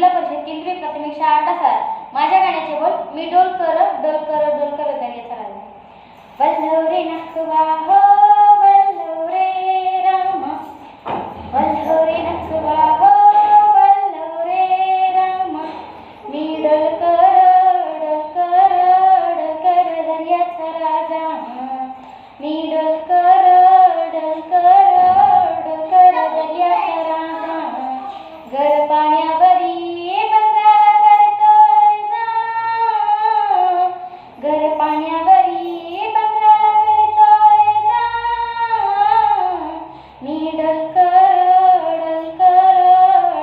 जिल्हा परिषद केंद्रीय प्राथमिक शाळा डासाळ. माझ्या गाण्याचे बोल. मी डोलकर डोलकर डोलकर दर्याचा राजा. वल्लव रे नखवा हो वल्लव रे रामा, वल्लव रे नखवा हो वल्लव रे रामा. मी डोलकर डोलकर डोलकर दर्याचा राजा. मी डोलकर डोलकर डोलकर दर्याचा राजा. गर पाण्यावरी बंगाला करतोय जा, गर पाण्यावरी बंगाला करतोय जा. मी डोलकर डोलकर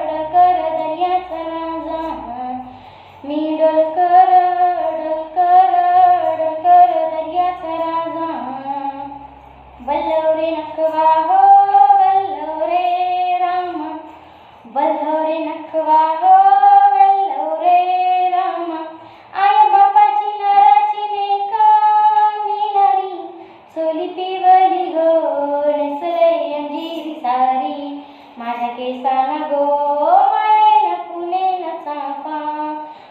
डोलकर दर्याचा राजा. मी डोलकर डोलकर डोलकर दर्याचा राजा. वल्लव रे नखवा हो वल्लव रे रामा, वल्लव रे नखवा हो वल्लव रे रामा. आय बापाची नाराची नेकामी नारी, सोली पिवली गो नेसले अंजीरी सारी. माझ्या केसाना गो माळेला फुलेला चाफा,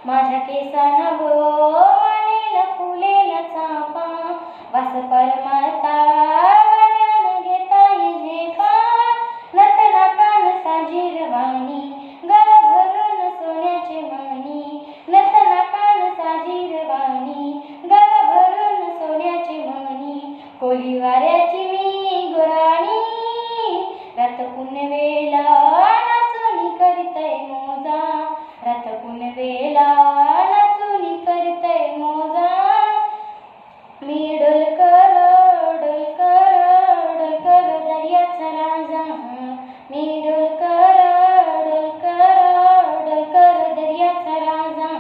माझ्या केसाना गो माळेला फुलेला चाफा. वास परमाता वाऱ्यानं घेताय झेपा, नटना कान साजीरवाणी, गळा भरून सोन्याचे मणी. नटना कान साजीरवाणी, गळा भरून सोन्याचे मणी. कोली वाऱ्याची मी गुराणी, रथ पुनवेला नाचुनी करतय मोजा, रथ पुनवेला नाचुनी करतय मोजा. मी डोलकर डोलकर डोलकर दर्याचा राजा. मी डोलकर डोलकर डोलकर दर्याचा राजा.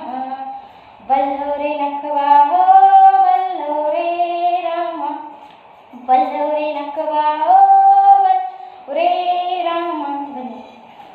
वल्लव रे नखवा हो वल्लव रे रामा, वल्लव रे नखवा हो वल्लव रे